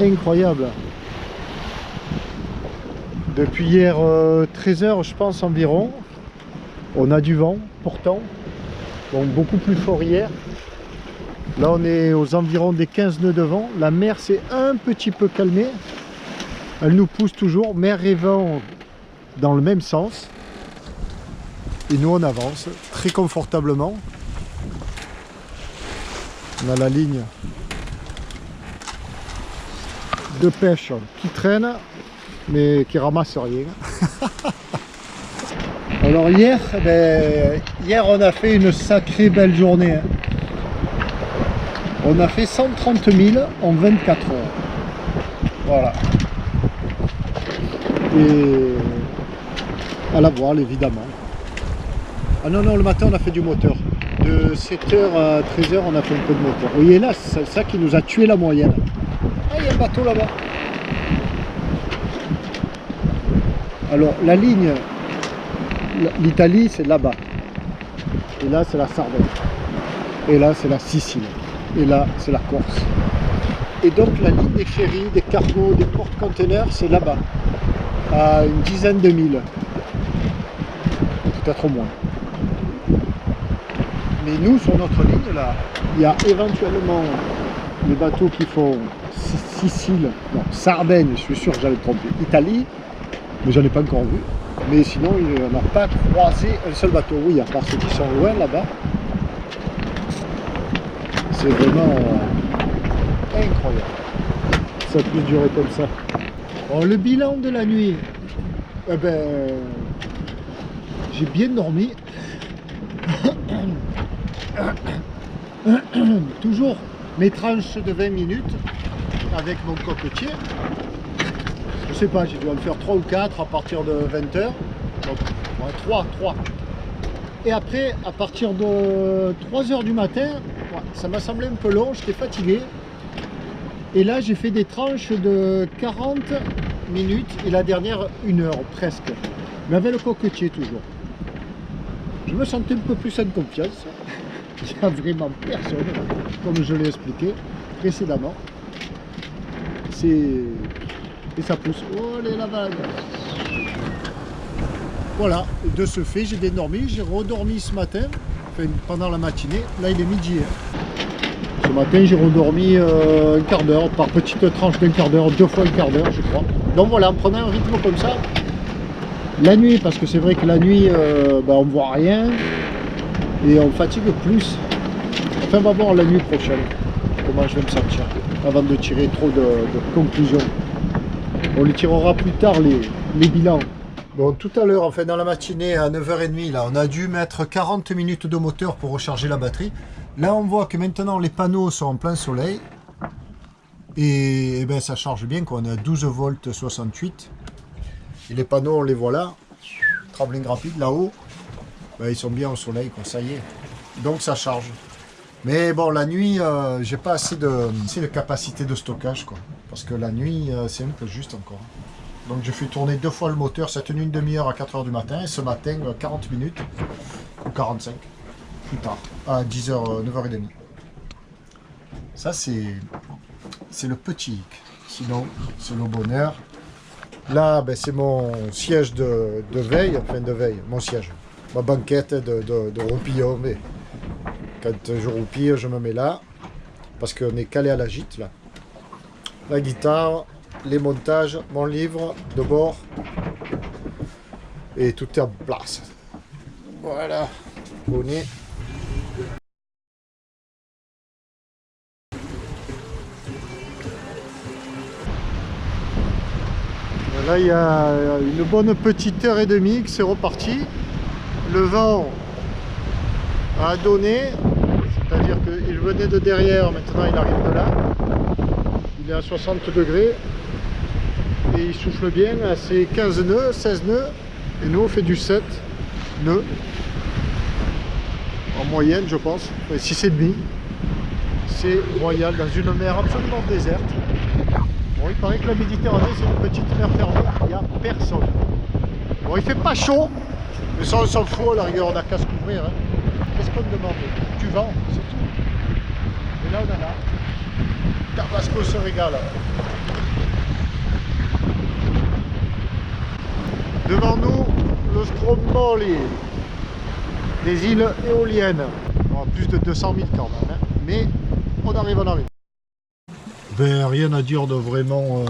incroyable. Depuis hier 13 h je pense environ, on a du vent pourtant, donc beaucoup plus fort hier. Là on est aux environs des 15 nœuds de vent, la mer s'est un petit peu calmée, elle nous pousse toujours, mer et vent dans le même sens. Et nous on avance très confortablement. On a la ligne de pêche qui traîne mais qui ramasse rien. Alors hier on a fait une sacrée belle journée. On a fait 130 000 en 24 heures. Voilà. Et à la voile évidemment. Ah non, le matin on a fait du moteur. De 7 h à 13 h on a fait un peu de moteur. Vous voyez là, c'est ça qui nous a tué la moyenne. Ah, il y a un bateau là-bas. Alors la ligne, l'Italie c'est là-bas. Et là c'est la Sardaigne. Et là c'est la Sicile. Et là c'est la Corse. Et donc la ligne des ferries, des cargos, des porte-containers c'est là-bas. À une dizaine de milles. Peut-être au moins. Mais nous sur notre ligne là, il y a éventuellement les bateaux qui font Sicile, non, Sardaigne, je suis sûr que j'avais trompé, Italie, mais j'en ai pas encore vu. Mais sinon, on n'a pas croisé un seul bateau. Oui, à part ceux qui sont loin là-bas. C'est vraiment incroyable. Ça puisse durer comme ça. Bon, le bilan de la nuit, eh ben, j'ai bien dormi. Toujours mes tranches de 20 minutes avec mon cocotier. Je sais pas, j'ai dû en faire 3 ou 4 à partir de 20 h. Donc, ouais, 3. Et après, à partir de 3 h du matin, ouais, ça m'a semblé un peu long, j'étais fatigué. Et là, j'ai fait des tranches de 40 minutes et la dernière 1 heure presque. Mais avec le cocotier toujours. Je me sentais un peu plus en confiance. Il n'y a vraiment personne, comme je l'ai expliqué précédemment. Et ça pousse. Oh les la vague. Voilà, et de ce fait, j'ai bien dormi. J'ai redormi ce matin, enfin, pendant la matinée. Là, il est midi. Ce matin, j'ai redormi un quart d'heure, par petite tranche d'un quart d'heure, 2 fois un quart d'heure, je crois. Donc voilà, en prenant un rythme comme ça, la nuit, parce que c'est vrai que la nuit, on ne voit rien et on fatigue plus. Enfin, on va voir la nuit prochaine comment je vais me sentir avant de tirer trop de conclusions. On les tirera plus tard les bilans. Bon, tout à l'heure, enfin dans la matinée à 9 h 30, là, on a dû mettre 40 minutes de moteur pour recharger la batterie. Là, on voit que maintenant les panneaux sont en plein soleil et ben, ça charge bien, quoi. On a 12 volts 68. Et les panneaux, on les voit là, travelling rapide là-haut, ben, ils sont bien au soleil, quoi, ça y est. Donc ça charge. Mais bon, la nuit, j'ai pas assez de capacité de stockage, quoi. Parce que la nuit, c'est un peu juste encore. Donc j'ai fait tourner 2 fois le moteur, ça a tenu une demi-heure à 4 h du matin, et ce matin, 40 minutes, ou 45, plus tard, à 10 h, 9 h 30. Ça, c'est le petit hic. Sinon, c'est le bonheur. Là, ben, c'est mon siège de veille, enfin de veille, mon siège. Ma banquette de roupillon, mais quand je roupille, je me mets là, parce qu'on est calé à la gîte, là. La guitare, les montages, mon livre de bord, et tout est en place. Voilà, bonnet. Là, il y a une bonne petite heure et demie que c'est reparti. Le vent a donné, c'est-à-dire qu'il venait de derrière, maintenant il arrive de là. Il est à 60 degrés et il souffle bien à ses 15 nœuds, 16 nœuds. Et nous, on fait du 7 nœuds en moyenne, je pense, 6,5. C'est royal dans une mer absolument déserte. Bon, il paraît que la Méditerranée, c'est une petite mer fermée, il n'y a personne. Bon, il fait pas chaud, mais ça, on s'en fout, à la rigueur, on n'a qu'à se couvrir. Hein. Qu'est-ce qu'on demande? Du vent, c'est tout. Et là, on en a. Tabasco se régale. Devant nous, le Stromboli, des îles éoliennes. Bon, plus de 200 000 quand même, hein. Mais on arrive, on arrive. Ben, rien à dire de vraiment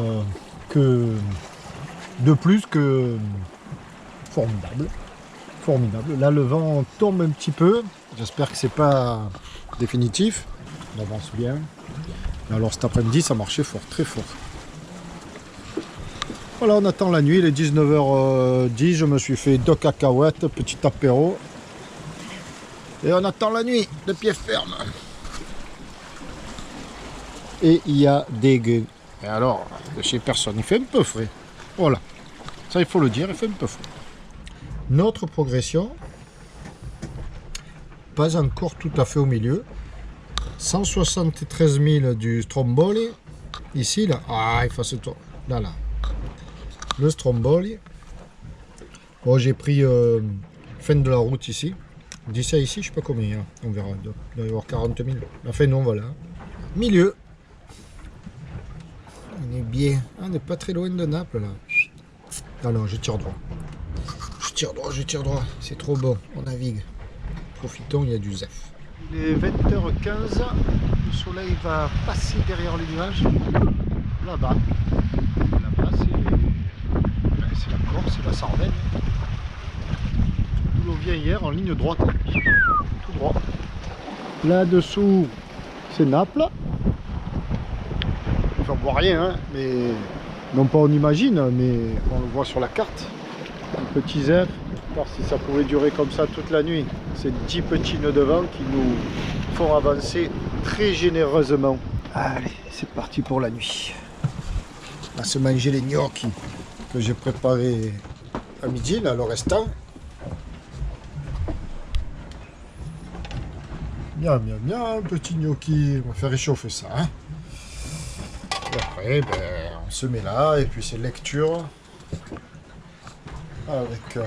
de plus que formidable. Formidable. Là, le vent tombe un petit peu. J'espère que c'est pas définitif. On avance bien. Alors cet après-midi, ça marchait fort, très fort. Voilà, on attend la nuit, il est 19h10, je me suis fait 2 cacahuètes, petit apéro. Et on attend la nuit, de pied ferme. Et il y a des gueux. Et alors, de chez personne, il fait un peu frais. Voilà, ça il faut le dire, il fait un peu frais. Notre progression, pas encore tout à fait au milieu. 173 000 du Stromboli. Ici, là, ah, il faut se tourner. Là, là. Le Stromboli. Bon, j'ai pris fin de la route ici. D'ici à ici, je sais pas combien, hein. On verra. Il doit y avoir 40 000. Enfin, non, voilà. Milieu. On est bien. Ah, on n'est pas très loin de Naples, là. Ah non, je tire droit. Je tire droit, je tire droit. C'est trop bon. On navigue. Profitons, il y a du zef. Il est 20h15. Le soleil va passer derrière les nuages. Là-bas. Là-bas, c'est la Corse, c'est la Sardaigne. D'où l'on vient hier en ligne droite. Tout droit. Là-dessous, c'est Naples. Enfin, on voit rien, hein, mais non pas on imagine, mais on le voit sur la carte. Un petit zèbre, voir si ça pouvait durer comme ça toute la nuit. Ces 10 petits nœuds de vent qui nous font avancer très généreusement. Allez, c'est parti pour la nuit. On va se manger les gnocchis que j'ai préparés à midi, là, le restant. Bien, bien, bien, petit gnocchi. On va faire réchauffer ça, hein. Et après, ben, on se met là, et puis c'est lecture avec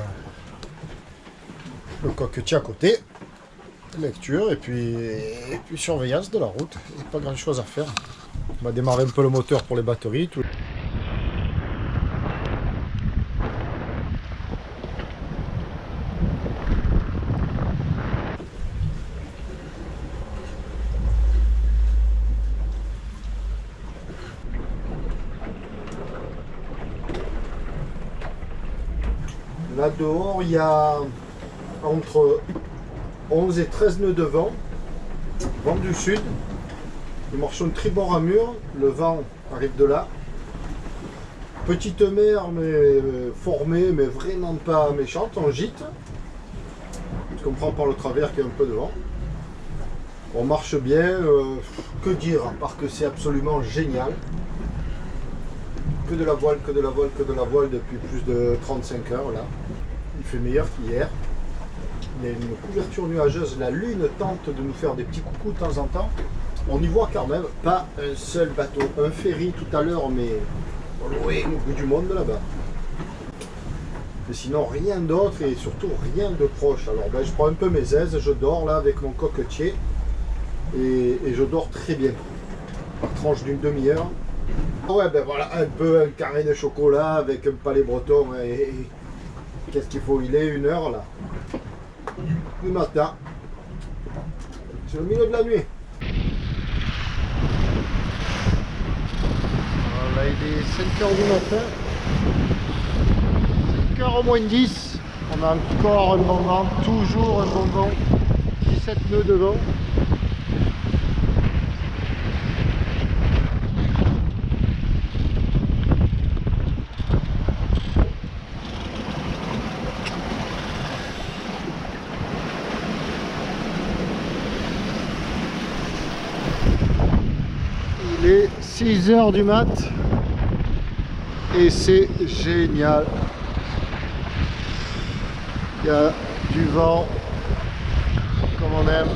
le coquetier à côté. Lecture, et puis surveillance de la route. Il n'y a pas grand chose à faire. On va démarrer un peu le moteur pour les batteries. Tout. Là dehors, il y a entre 11 et 13 nœuds de vent du sud. Nous marchons de tribord à mur, le vent arrive de là. Petite mer, mais formée, mais vraiment pas méchante, en gîte. Je comprends par le travers qu'il y a un peu de vent. On marche bien, que dire, à part que c'est absolument génial. Que de la voile, que de la voile, que de la voile depuis plus de 35 heures là. Il fait meilleur qu'hier. Il y a une couverture nuageuse, la lune tente de nous faire des petits coucous de temps en temps. On n'y voit quand même pas un seul bateau. Un ferry tout à l'heure, mais loin au bout du monde là-bas. Mais sinon rien d'autre et surtout rien de proche. Alors ben, je prends un peu mes aises, je dors là avec mon coquetier et je dors très bien. Par tranche d'une demi-heure. Ouais ben voilà, un peu un carré de chocolat avec un palais breton et qu'est-ce qu'il faut? Il est 1h là. Du matin. C'est le milieu de la nuit. Là il est 5h du matin. 5h au moins 10. On a encore un bon vent, toujours un bon vent. 17 nœuds de vent. Il est 6h du mat et c'est génial. Il y a du vent comme on aime.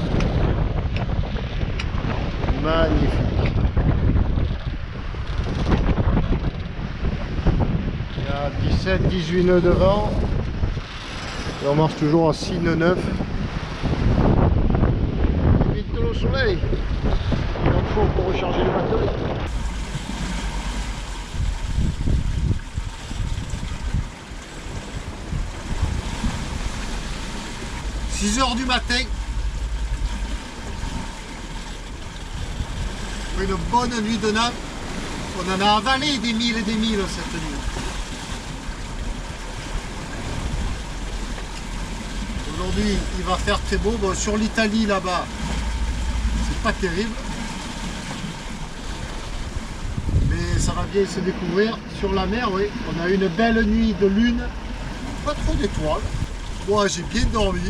Magnifique. Il y a 17-18 nœuds de vent et on marche toujours à 6 nœuds 9. Vite de le soleil. Il en faut pour recharger les batteries. 6 h du matin. Une bonne nuit de Nantes. On en a avalé des milles et des milles cette nuit. Aujourd'hui, il va faire très beau. Bon, sur l'Italie, là-bas, c'est pas terrible. Mais ça va bien se découvrir. Sur la mer, oui, on a une belle nuit de lune. Pas trop d'étoiles. Moi, j'ai bien dormi.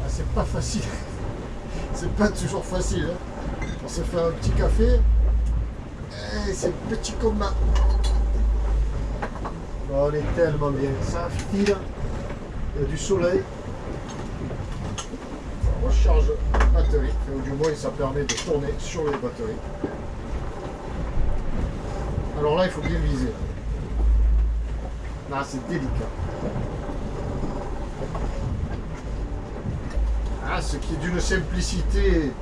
C'est pas facile. C'est pas toujours facile. Hein. On se fait un petit café. C'est petit comme ça. Oh, on est tellement bien. Ça file. Il y a du soleil. On recharge la batterie. Ou du moins, ça permet de tourner sur les batteries. Alors là, il faut bien viser. Là, c'est délicat. Ah, ce qui est d'une simplicité.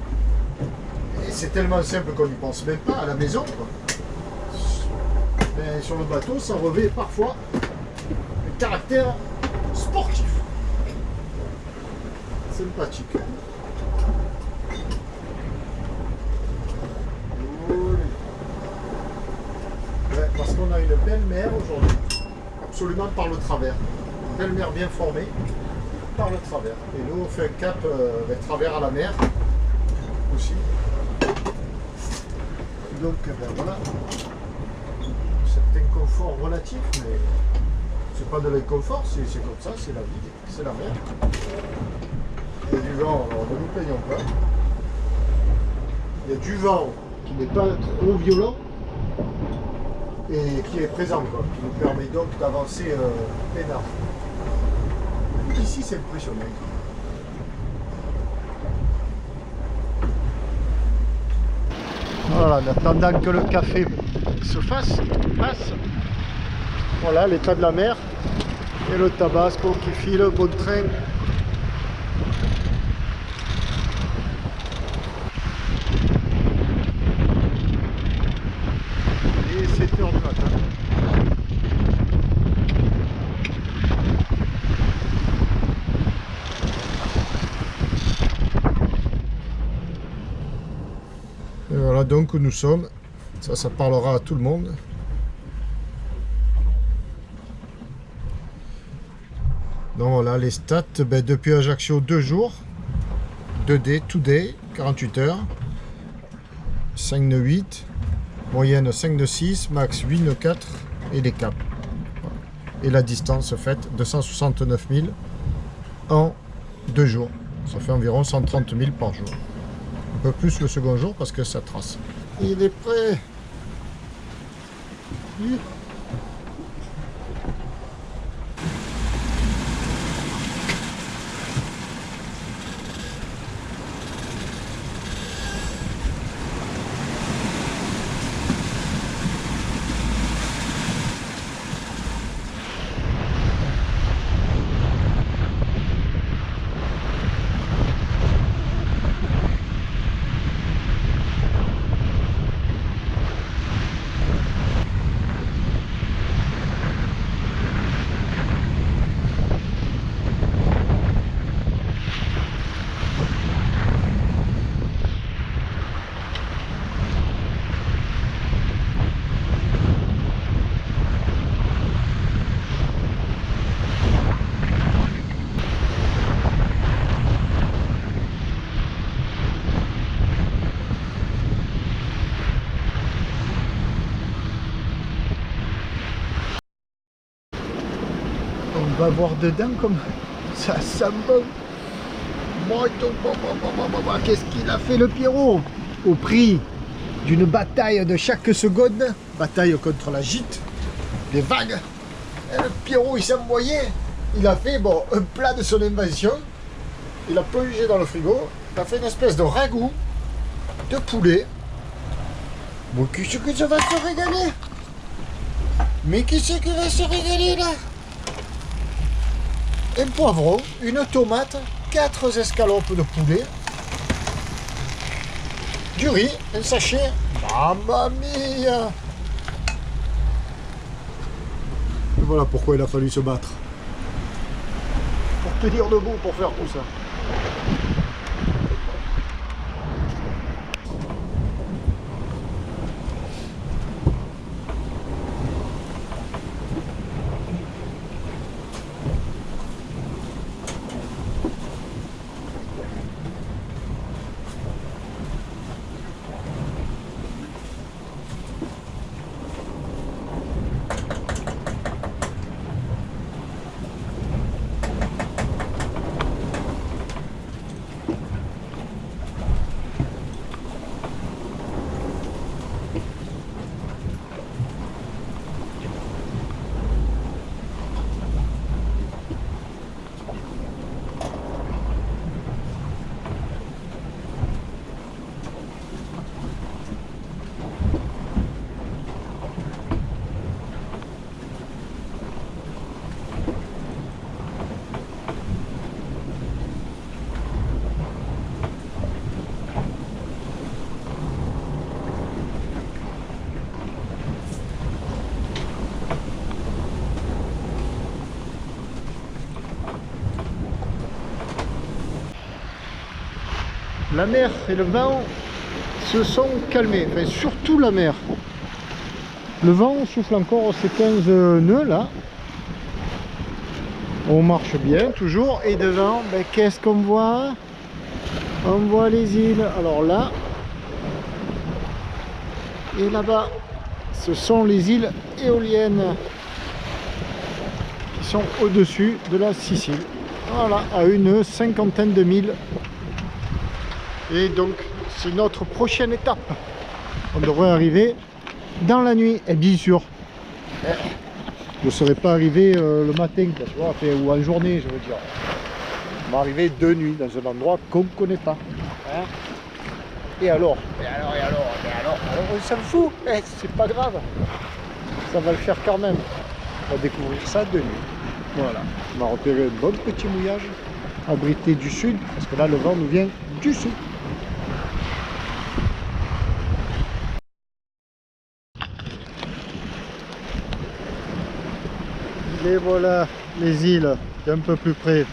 Et c'est tellement simple qu'on n'y pense même pas à la maison, quoi. Mais sur le bateau, ça revêt parfois un caractère sportif. Sympathique. Ouais, parce qu'on a une belle mer aujourd'hui. Absolument par le travers. Une belle mer bien formée par le travers. Et nous, on fait un cap avec travers à la mer aussi. Donc, ben voilà. C'est inconfort relatif, mais c'est pas de l'inconfort, c'est comme ça, c'est la vie, c'est la mer. Il y a du vent, alors ne nous plaignons pas. Il y a du vent qui n'est pas trop violent et qui est présent, quoi, qui nous permet donc d'avancer peinard. Ici, c'est impressionnant. Voilà, en attendant que le café se passe. Voilà l'état de la mer et le Tabasco qui file bon train. Et 7 h du matin. Et voilà donc où nous sommes. Ça parlera à tout le monde. Donc voilà les stats, ben, depuis Ajaccio 2 jours, 2D, today, 48 heures, 5 nœuds 8, moyenne 5 nœuds 6, max 8 nœuds 4 et les caps. Voilà. Et la distance faite 269 000 en 2 jours. Ça fait environ 130 000 par jour. Un peu plus le second jour parce que ça trace. Il est prêt. Oui. On va voir dedans comme ça sent bon. Qu'est-ce qu'il a fait le Pierrot? Au prix d'une bataille de chaque seconde, bataille contre la gîte, les vagues. Et le Pierrot il s'est envoyé, il a fait bon, un plat de son invention, il a plongé dans le frigo, il a fait une espèce de ragoût de poulet. Bon, qui c'est que ça va se régaler? Mais qui c'est qui va se régaler là? un poivron, une tomate, 4 escalopes de poulet, du riz, un sachet. Mamma mia! Et voilà pourquoi il a fallu se battre. Pour tenir debout, pour faire tout ça. La mer et le vent se sont calmés, enfin surtout la mer. Le vent souffle encore ces 15 nœuds là. On marche bien toujours. Et devant, ben, qu'est-ce qu'on voit? On voit les îles. Alors là et là-bas, ce sont les îles éoliennes qui sont au-dessus de la Sicile. Voilà, à une cinquantaine de milles. Et donc, c'est notre prochaine étape. On devrait arriver dans la nuit. Et bien sûr, je ne serais pas arrivé le matin, tu vois, ou en journée, je veux dire. On va arriver de nuit dans un endroit qu'on ne connaît pas. Hein? Et alors, on s'en fout. C'est pas grave. Ça va le faire quand même. On va découvrir ça de nuit. Voilà. On va repérer un bon petit mouillage abrité du sud, parce que là, le vent nous vient du sud. Et voilà les îles un peu plus près.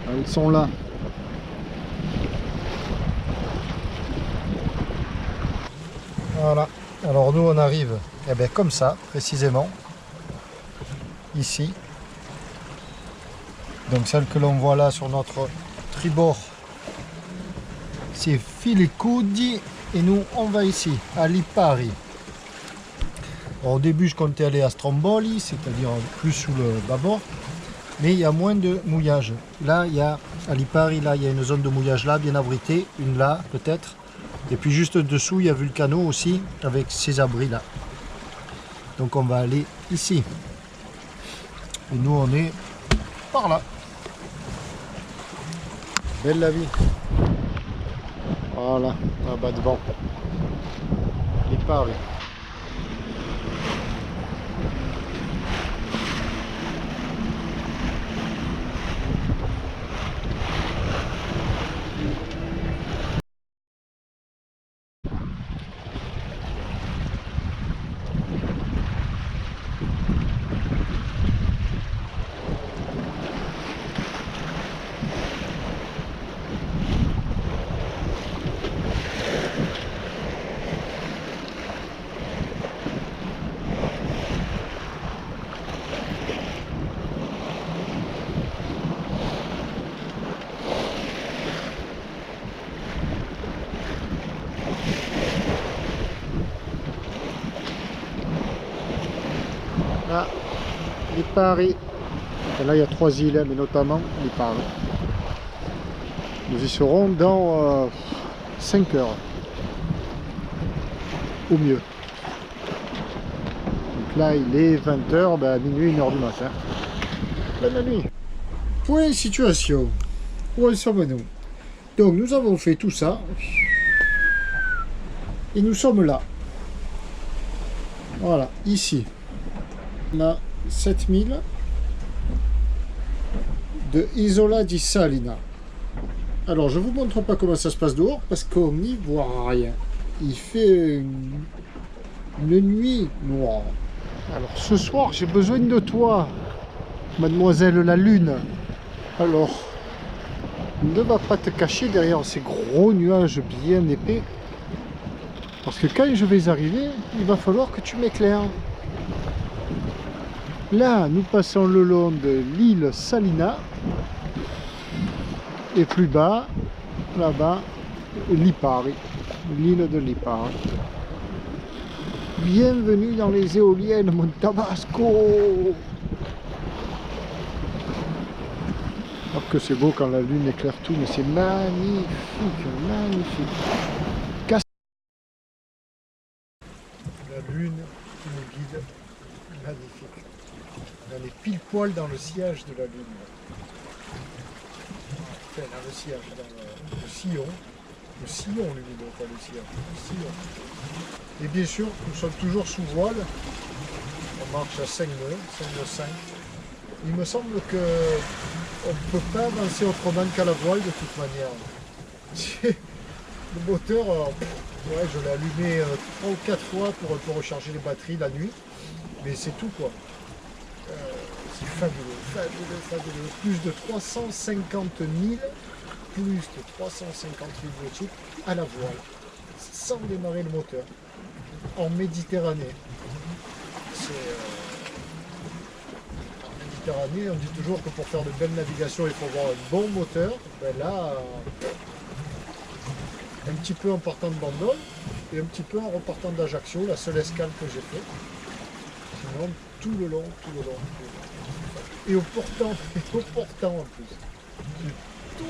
Elles sont là. Voilà. Alors nous on arrive comme ça précisément. Ici. Donc celle que l'on voit là sur notre tribord, c'est Filicudi et nous on va ici à Lipari. Alors, au début je comptais aller à Stromboli, c'est-à-dire plus sous le bâbord, mais il y a moins de mouillage. Là il y a à Lipari, là il y a une zone de mouillage là bien abritée, une là peut-être, et puis juste dessous il y a Vulcano aussi avec ses abris là. Donc on va aller ici et nous on est par là. Belle la vie. Voilà, un bas de vent. Lipari. Là, Lipari. Et là, il y a 3 îles, mais notamment Lipari. Nous y serons dans 5 heures. Au mieux. Donc là, il est 20 heures, minuit, 1 heure du matin. Bonne nuit. Point situation. Où en sommes-nous? Donc, nous avons fait tout ça. Et nous sommes là. Voilà, ici, on a 7000 de Isola di Salina. Alors, je ne vous montre pas comment ça se passe dehors parce qu'on n'y voit rien. Il fait une nuit noire. Alors, ce soir, j'ai besoin de toi, mademoiselle la lune. Alors, ne va pas te cacher derrière ces gros nuages bien épais. Parce que quand je vais arriver, il va falloir que tu m'éclaires. Là, nous passons le long de l'île Salina. Et plus bas, là-bas, Lipari, l'île de Lipari. Bienvenue dans les éoliennes Montabasco. Alors que c'est beau quand la lune éclaire tout, mais c'est magnifique, magnifique. La lune qui nous guide, magnifique. On est pile poil dans le sillage de la lune. Enfin, dans le sillage, dans le sillon. Le sillon lumineux, pas le sillage. Le sillon. Et bien sûr, nous sommes toujours sous voile. On marche à 5 nœuds, 5 nœuds 5. Il me semble que on ne peut pas avancer autrement qu'à la voile de toute manière. Le moteur, ouais, je l'ai allumé 3 ou 4 fois pour recharger les batteries la nuit. Mais c'est tout quoi. C'est fabuleux, fabuleux, fabuleux. Plus de 350 000, nautiques à la voile, sans démarrer le moteur, en Méditerranée. En Méditerranée, on dit toujours que pour faire de belles navigations, il faut avoir un bon moteur. Ben là, un petit peu en partant de Bandol et un petit peu en repartant d'Ajaccio, la seule escale que j'ai fait. Sinon, tout le long. Et au portant en plus. Tout.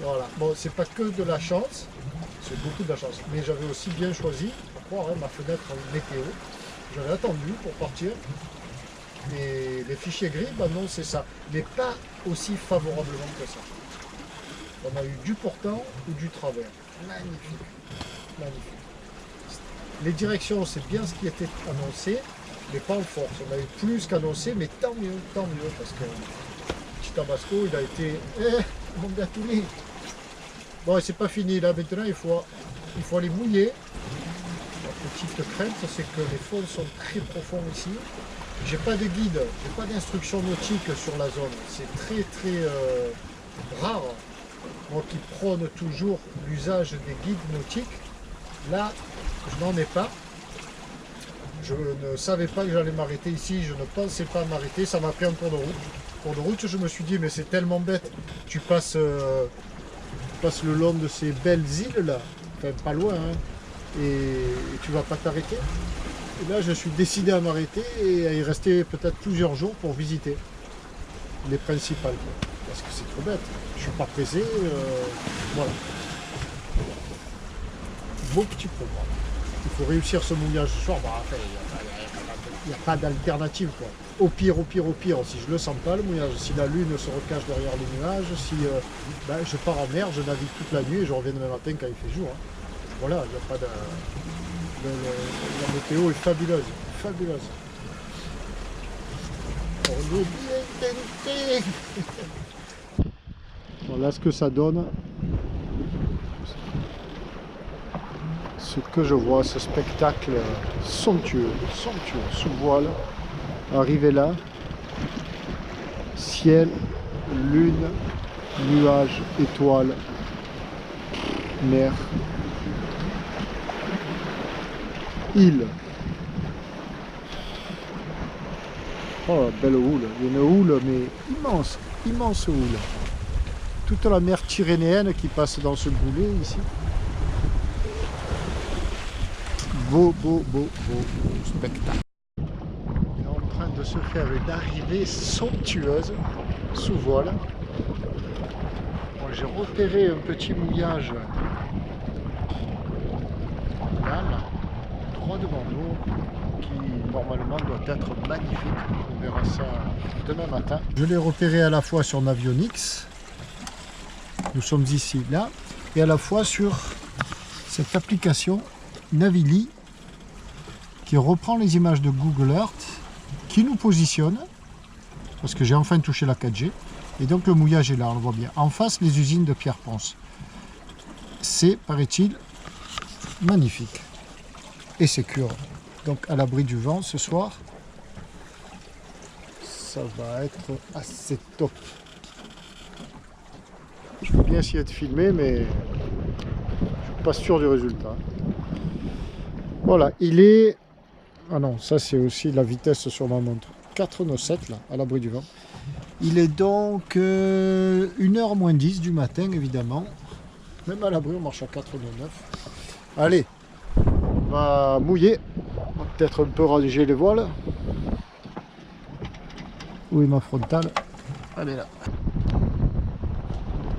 Voilà. Bon, c'est pas que de la chance, c'est beaucoup de la chance. Mais j'avais aussi bien choisi, faut croire, ma fenêtre météo. J'avais attendu pour partir. Et les fichiers gris, bah non, c'est ça. Mais pas aussi favorablement que ça. On a eu du portant ou du travers. Magnifique. Magnifique. Les directions, c'est bien ce qui était annoncé, mais pas en force. On a eu plus qu'annoncé, mais tant mieux, parce que petit Tabasco, il a été mon gâtoulet. Bon, c'est pas fini, là, maintenant, il faut aller mouiller. La petite crainte, c'est que les fonds sont très profonds ici. J'ai pas de guide, j'ai pas d'instruction nautique sur la zone. C'est très rare. Moi qui prône toujours l'usage des guides nautiques, là, je n'en ai pas. Je ne savais pas que j'allais m'arrêter ici, je ne pensais pas m'arrêter, ça m'a pris un tour de route. Tour de route, je me suis dit, mais c'est tellement bête, tu passes le long de ces belles îles là, enfin pas loin, hein, et tu vas pas t'arrêter. Et là, je suis décidé à m'arrêter et à y rester peut-être plusieurs jours pour visiter les principales. Parce que c'est trop bête, je suis pas pressé, voilà. Beau petit programme. Il faut réussir ce mouillage ce soir. Bah, enfin, il n'y a pas d'alternative quoi. Au pire, si je le sens pas le mouillage, si la lune se recache derrière les nuages, si je pars en mer, je navigue toute la nuit et je reviens demain matin quand il fait jour. Hein. Voilà, il n'y a pas de. La météo est fabuleuse. Fabuleuse. On a bien tenté. Voilà ce que ça donne. Ce que je vois, ce spectacle somptueux, sous voile, arrivé là, ciel, lune, nuages, étoiles, mer, île. Oh la belle houle, il y a une houle mais immense, immense houle. Toute la mer Tyrrhénéenne qui passe dans ce goulet ici. Beau spectacle. Il est en train de se faire une arrivée somptueuse sous voile. Bon, j'ai repéré un petit mouillage là, droit devant nous, qui normalement doit être magnifique. On verra ça demain matin. Je l'ai repéré à la fois sur Navionics, nous sommes ici là, et à la fois sur cette application Navili qui reprend les images de Google Earth, qui nous positionne, parce que j'ai enfin touché la 4G, et donc le mouillage est là, on le voit bien. En face, les usines de Pierre-Ponce. C'est, paraît-il, magnifique et sécure. Donc à l'abri du vent ce soir, ça va être assez top. Je peux bien essayer de filmer, mais je suis pas sûr du résultat. Voilà, il est... Ah non, ça c'est aussi la vitesse sur ma montre. 4,97 là, à l'abri du vent. Il est donc 1h moins 10 du matin, évidemment. Même à l'abri, on marche à 4,99. Allez, on va mouiller. On va peut-être un peu ralléger les voiles. Où est ma frontale? Elle est là.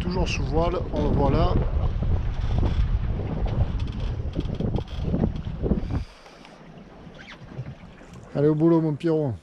Toujours sous voile, on le voit là. Allez au boulot, mon Pierrot.